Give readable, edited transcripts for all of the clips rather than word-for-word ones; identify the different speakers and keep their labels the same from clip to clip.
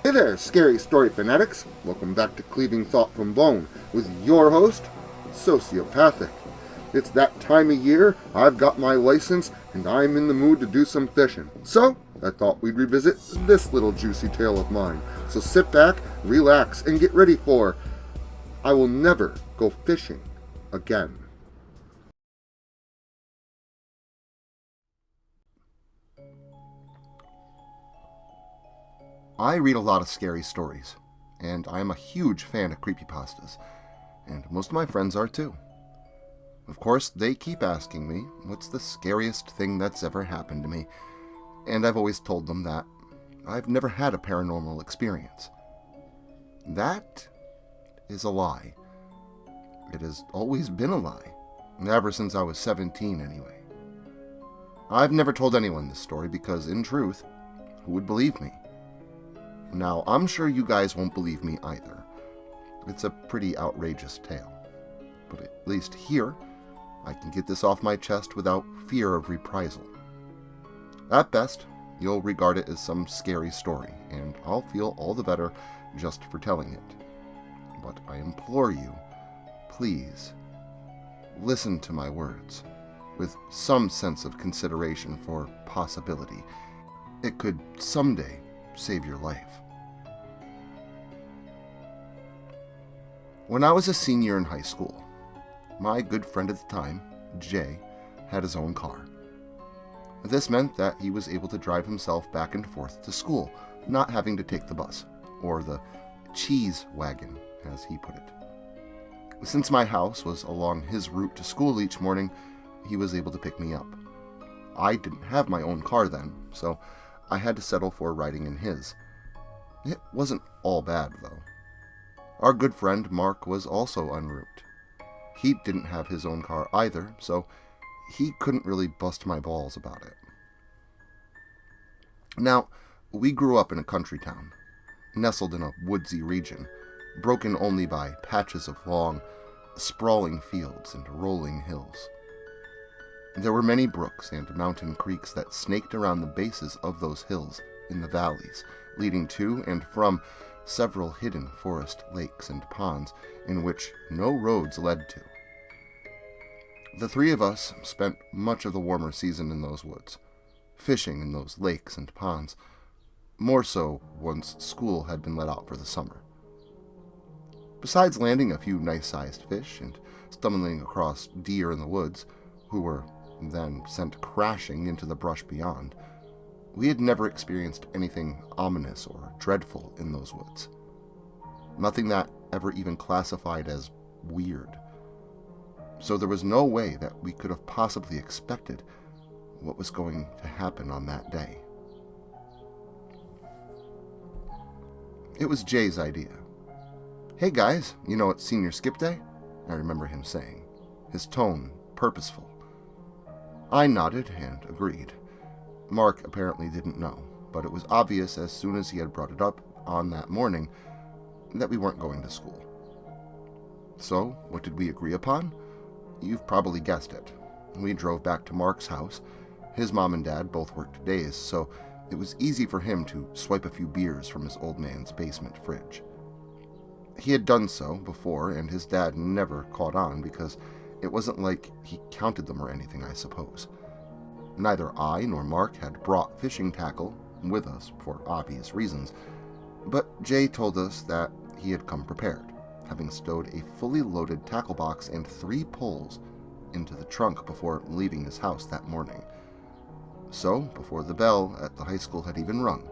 Speaker 1: Hey there, scary story fanatics. Welcome back to Cleaving Thought from Bone with your host, Sociopathic. It's that time of year, I've got my license, and I'm in the mood to do some fishing. So, I thought we'd revisit this little juicy tale of mine. So sit back, relax, and get ready for I Will Never Go Fishing Again. I read a lot of scary stories, and I am a huge fan of creepypastas, and most of my friends are too. Of course, they keep asking me, what's the scariest thing that's ever happened to me? And I've always told them that I've never had a paranormal experience. That is a lie. It has always been a lie, ever since I was 17 anyway. I've never told anyone this story because, in truth, who would believe me? Now, I'm sure you guys won't believe me either. It's a pretty outrageous tale. But at least here, I can get this off my chest without fear of reprisal. At best, you'll regard it as some scary story, and I'll feel all the better just for telling it. But I implore you, please, listen to my words, with some sense of consideration for possibility. It could someday save your life. When I was a senior in high school, my good friend at the time, Jay, had his own car. This meant that he was able to drive himself back and forth to school, not having to take the bus, or the cheese wagon, as he put it. Since my house was along his route to school each morning, he was able to pick me up. I didn't have my own car then, so I had to settle for riding in his. It wasn't all bad, though. Our good friend Mark was also en route. He didn't have his own car either, so he couldn't really bust my balls about it. Now, we grew up in a country town, nestled in a woodsy region, broken only by patches of long, sprawling fields and rolling hills. There were many brooks and mountain creeks that snaked around the bases of those hills in the valleys, leading to and from several hidden forest lakes and ponds in which no roads led to. The three of us spent much of the warmer season in those woods, fishing in those lakes and ponds, more so once school had been let out for the summer. Besides landing a few nice-sized fish and stumbling across deer in the woods, who were then sent crashing into the brush beyond, we had never experienced anything ominous or dreadful in those woods. Nothing that ever even classified as weird. So there was no way that we could have possibly expected what was going to happen on that day. It was Jay's idea. "Hey guys, you know it's senior skip day?" I remember him saying, his tone purposeful. I nodded and agreed. Mark apparently didn't know, but it was obvious as soon as he had brought it up on that morning that we weren't going to school. So, what did we agree upon? You've probably guessed it. We drove back to Mark's house. His mom and dad both worked days, so it was easy for him to swipe a few beers from his old man's basement fridge. He had done so before, and his dad never caught on because it wasn't like he counted them or anything, I suppose. Neither I nor Mark had brought fishing tackle with us for obvious reasons, but Jay told us that he had come prepared, having stowed a fully loaded tackle box and 3 poles into the trunk before leaving his house that morning. So, before the bell at the high school had even rung,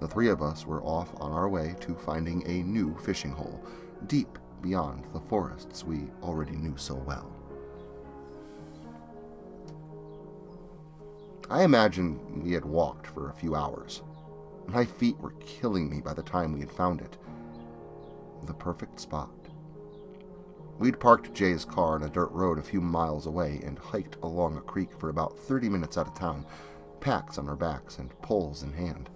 Speaker 1: the 3 of us were off on our way to finding a new fishing hole, deep beyond the forests we already knew so well. I imagine we had walked for a few hours. My feet were killing me by the time we had found it. The perfect spot. We'd parked Jay's car on a dirt road a few miles away and hiked along a creek for about 30 minutes out of town, packs on our backs and poles in hand.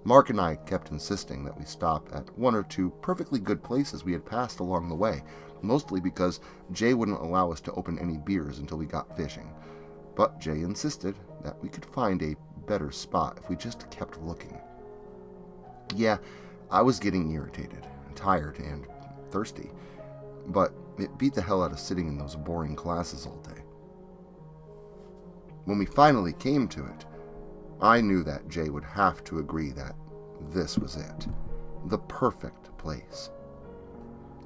Speaker 1: Mark and I kept insisting that we stop at 1 or 2 perfectly good places we had passed along the way, mostly because Jay wouldn't allow us to open any beers until we got fishing. But Jay insisted that we could find a better spot if we just kept looking. Yeah, I was getting irritated, tired, and thirsty, but it beat the hell out of sitting in those boring classes all day. When we finally came to it, I knew that Jay would have to agree that this was it. The perfect place.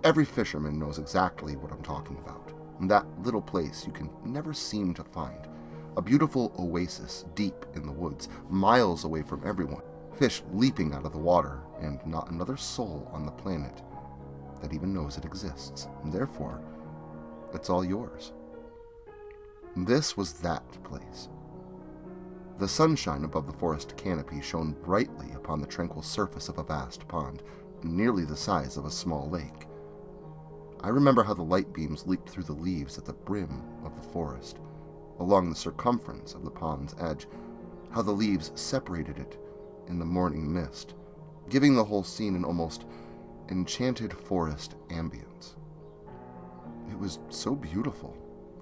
Speaker 1: Every fisherman knows exactly what I'm talking about. That little place you can never seem to find. A beautiful oasis deep in the woods, miles away from everyone. Fish leaping out of the water, and not another soul on the planet that even knows it exists. And therefore, it's all yours. This was that place. The sunshine above the forest canopy shone brightly upon the tranquil surface of a vast pond, nearly the size of a small lake. I remember how the light beams leaked through the leaves at the brim of the forest, along the circumference of the pond's edge, how the leaves separated it in the morning mist, giving the whole scene an almost enchanted forest ambience. It was so beautiful,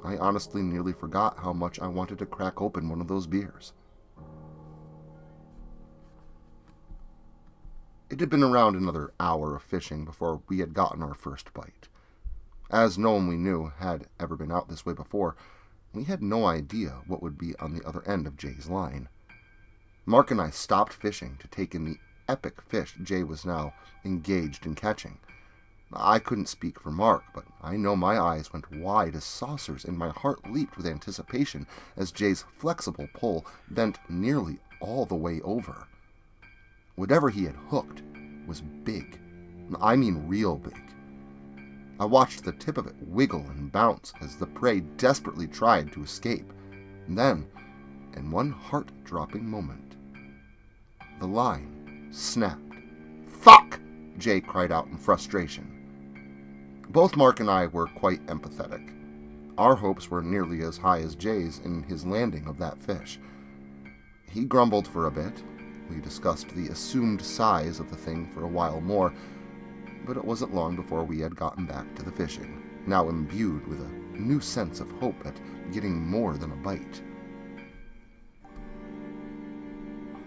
Speaker 1: I honestly nearly forgot how much I wanted to crack open one of those beers. It had been around another hour of fishing before we had gotten our first bite. As no one we knew had ever been out this way before, we had no idea what would be on the other end of Jay's line. Mark and I stopped fishing to take in the epic fish Jay was now engaged in catching. I couldn't speak for Mark, but I know my eyes went wide as saucers and my heart leaped with anticipation as Jay's flexible pole bent nearly all the way over. Whatever he had hooked was big. I mean real big. I watched the tip of it wiggle and bounce as the prey desperately tried to escape. And then, in one heart-dropping moment, the line snapped. "Fuck!" Jay cried out in frustration. Both Mark and I were quite empathetic. Our hopes were nearly as high as Jay's in his landing of that fish. He grumbled for a bit. We discussed the assumed size of the thing for a while more, but it wasn't long before we had gotten back to the fishing, now imbued with a new sense of hope at getting more than a bite.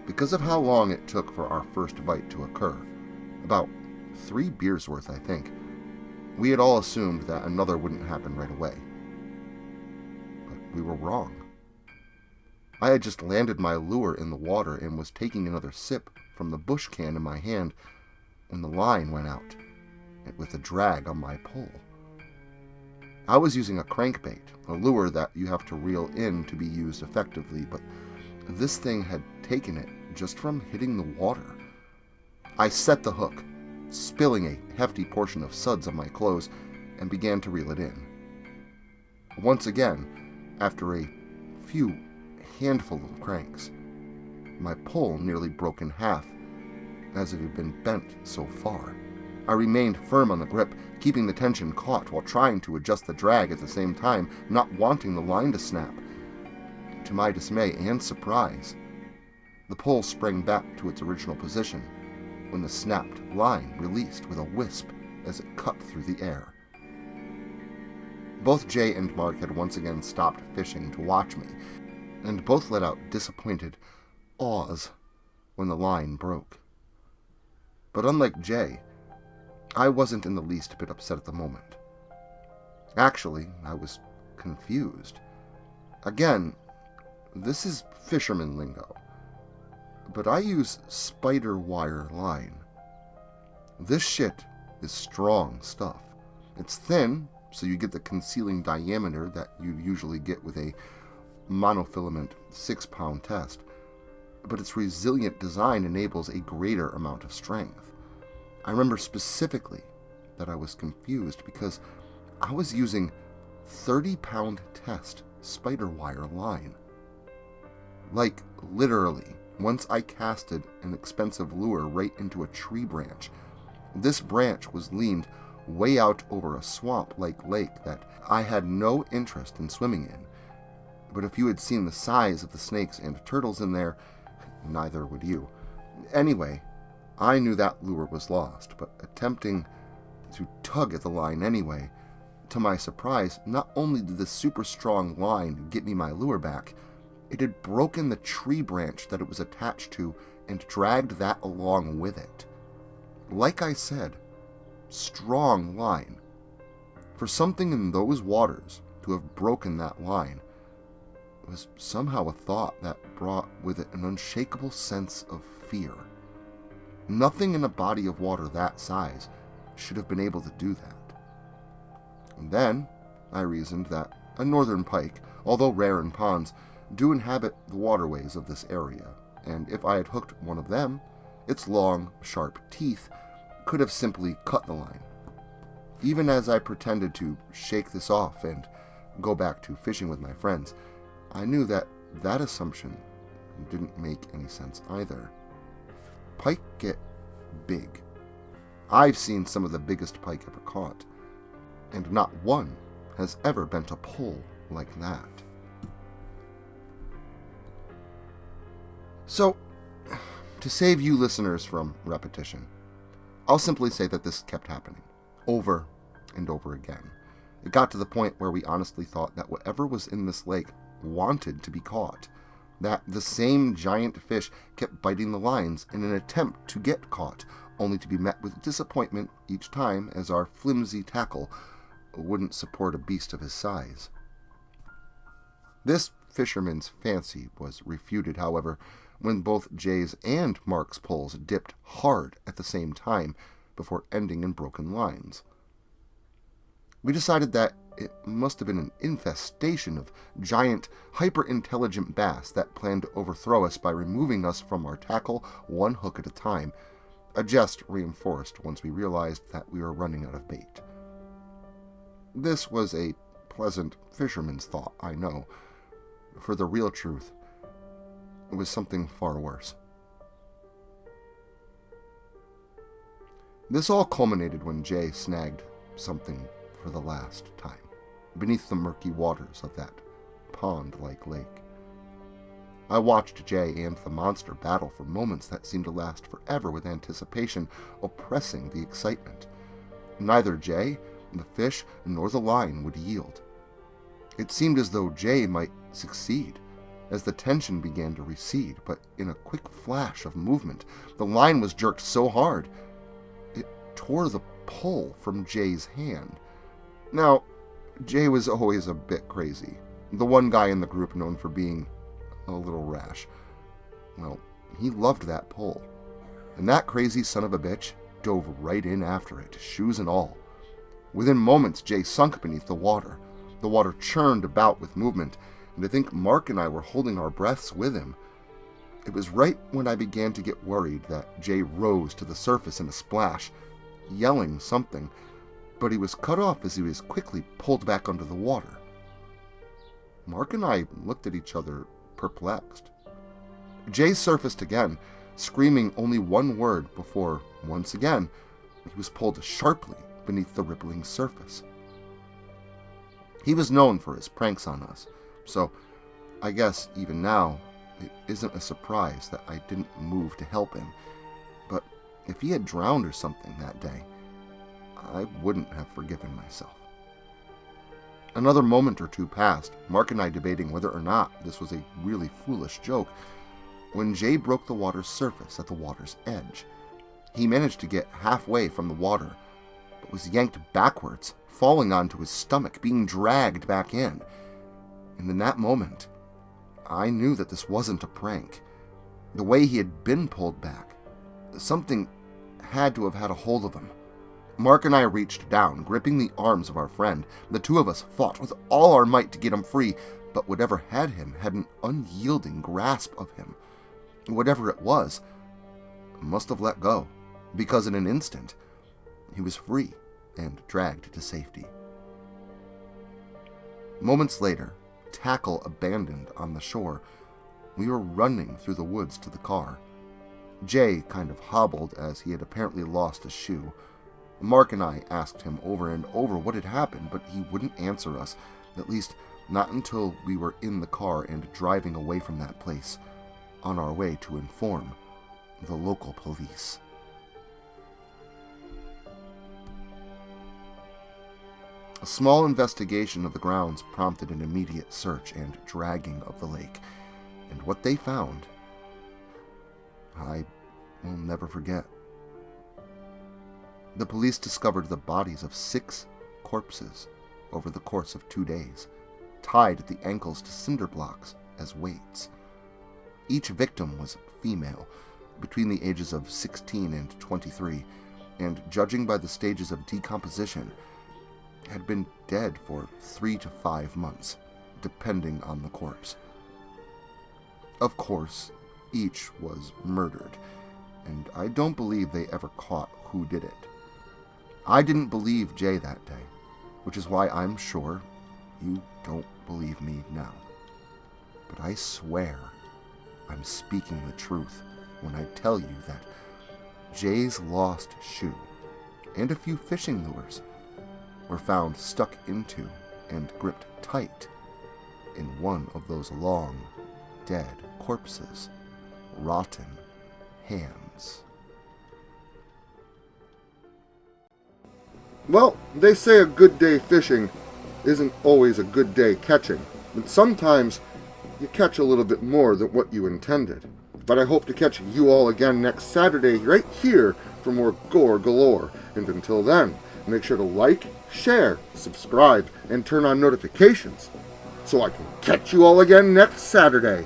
Speaker 1: Because of how long it took for our first bite to occur, about 3 beers worth, I think, we had all assumed that another wouldn't happen right away. But we were wrong. I had just landed my lure in the water and was taking another sip from the bush can in my hand when the line went out, with a drag on my pole. I was using a crankbait, a lure that you have to reel in to be used effectively, but this thing had taken it just from hitting the water. I set the hook, spilling a hefty portion of suds on my clothes, and began to reel it in. Once again, after a few handful of cranks, my pole nearly broke in half, as it had been bent so far. I remained firm on the grip, keeping the tension caught while trying to adjust the drag at the same time, not wanting the line to snap. To my dismay and surprise, the pole sprang back to its original position when the snapped line released with a wisp as it cut through the air. Both Jay and Mark had once again stopped fishing to watch me, and both let out disappointed awes when the line broke. But unlike Jay, I wasn't in the least bit upset at the moment. Actually, I was confused. Again, this is fisherman lingo, but I use spider wire line. This shit is strong stuff. It's thin, so you get the concealing diameter that you usually get with a monofilament 6-pound test, but its resilient design enables a greater amount of strength. I remember specifically that I was confused because I was using 30-pound test spider wire line. Like, literally, once I casted an expensive lure right into a tree branch. This branch was leaned way out over a swamp-like lake that I had no interest in swimming in. But if you had seen the size of the snakes and turtles in there, neither would you. Anyway, I knew that lure was lost, but attempting to tug at the line anyway, to my surprise, not only did the super strong line get me my lure back, it had broken the tree branch that it was attached to and dragged that along with it. like I said, strong line. For something in those waters to have broken that line was somehow a thought that brought with it an unshakable sense of fear. Nothing in a body of water that size should have been able to do that. And then I reasoned that a northern pike, although rare in ponds, do inhabit the waterways of this area, and if I had hooked one of them, its long, sharp teeth could have simply cut the line. Even as I pretended to shake this off and go back to fishing with my friends, I knew that that assumption didn't make any sense either. Pike get big. I've seen some of the biggest pike ever caught, and not one has ever bent a pole like that. So, to save you listeners from repetition, I'll simply say that this kept happening, over and over again. It got to the point where we honestly thought that whatever was in this lake wanted to be caught, that the same giant fish kept biting the lines in an attempt to get caught, only to be met with disappointment each time as our flimsy tackle wouldn't support a beast of his size. This fisherman's fancy was refuted, however, when both Jay's and Mark's poles dipped hard at the same time before ending in broken lines. We decided that it must have been an infestation of giant, hyper-intelligent bass that planned to overthrow us by removing us from our tackle one hook at a time, a jest reinforced once we realized that we were running out of bait. This was a pleasant fisherman's thought, I know. For the real truth, it was something far worse. This all culminated when Jay snagged something for the last time, beneath the murky waters of that pond-like lake. I watched Jay and the monster battle for moments that seemed to last forever, with anticipation oppressing the excitement. Neither Jay, the fish, nor the line would yield. It seemed as though Jay might succeed, as the tension began to recede, but in a quick flash of movement, the line was jerked so hard, it tore the pole from Jay's hand. Now, Jay was always a bit crazy, the one guy in the group known for being a little rash. Well, he loved that pole, and that crazy son of a bitch dove right in after it, shoes and all. Within moments, Jay sunk beneath the water. The water churned about with movement, and I think Mark and I were holding our breaths with him. It was right when I began to get worried that Jay rose to the surface in a splash, yelling something, but he was cut off as he was quickly pulled back under the water. Mark and I looked at each other, perplexed. Jay surfaced again, screaming only one word before, once again, he was pulled sharply beneath the rippling surface. He was known for his pranks on us, so I guess even now it isn't a surprise that I didn't move to help him. But if he had drowned or something that day, I wouldn't have forgiven myself. Another moment or two passed, Mark and I debating whether or not this was a really foolish joke, when Jay broke the water's surface at the water's edge. He managed to get halfway from the water, but was yanked backwards, falling onto his stomach, being dragged back in. And in that moment, I knew that this wasn't a prank. The way he had been pulled back, something had to have had a hold of him. Mark and I reached down, gripping the arms of our friend. The two of us fought with all our might to get him free, but whatever had him had an unyielding grasp of him. Whatever it was, must have let go, because in an instant, he was free and dragged to safety. Moments later, tackle abandoned on the shore, we were running through the woods to the car. Jay kind of hobbled as he had apparently lost a shoe. Mark and I asked him over and over what had happened, but he wouldn't answer us, at least not until we were in the car and driving away from that place, on our way to inform the local police. A small investigation of the grounds prompted an immediate search and dragging of the lake, and what they found, I will never forget. The police discovered the bodies of 6 corpses over the course of 2 days, tied at the ankles to cinder blocks as weights. Each victim was female, between the ages of 16 and 23, and judging by the stages of decomposition, had been dead for 3 to 5 months, depending on the corpse. Of course, each was murdered, and I don't believe they ever caught who did it. I didn't believe Jay that day, which is why I'm sure you don't believe me now. But I swear I'm speaking the truth when I tell you that Jay's lost shoe and a few fishing lures were found stuck into and gripped tight in one of those long, dead corpses' rotten hands.
Speaker 2: Well, they say a good day fishing isn't always a good day catching, and sometimes you catch a little bit more than what you intended. But I hope to catch you all again next Saturday right here for more gore galore. And until then, make sure to like, share, subscribe, and turn on notifications so I can catch you all again next Saturday.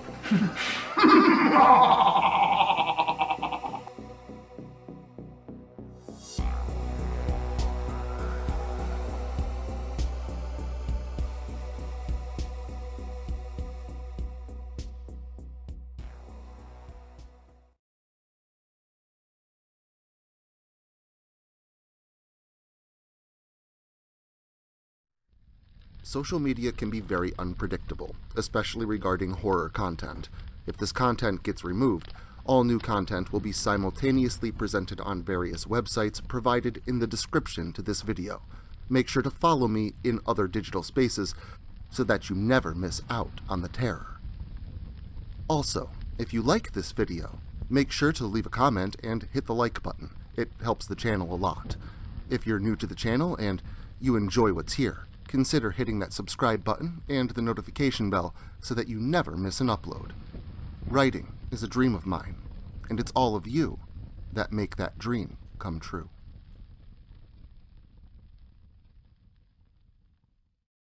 Speaker 1: Social media can be very unpredictable, especially regarding horror content. If this content gets removed, all new content will be simultaneously presented on various websites provided in the description to this video. Make sure to follow me in other digital spaces so that you never miss out on the terror. Also, if you like this video, make sure to leave a comment and hit the like button. It helps the channel a lot. If you're new to the channel and you enjoy what's here, consider hitting that subscribe button and the notification bell so that you never miss an upload. Writing is a dream of mine, and it's all of you that make that dream come true.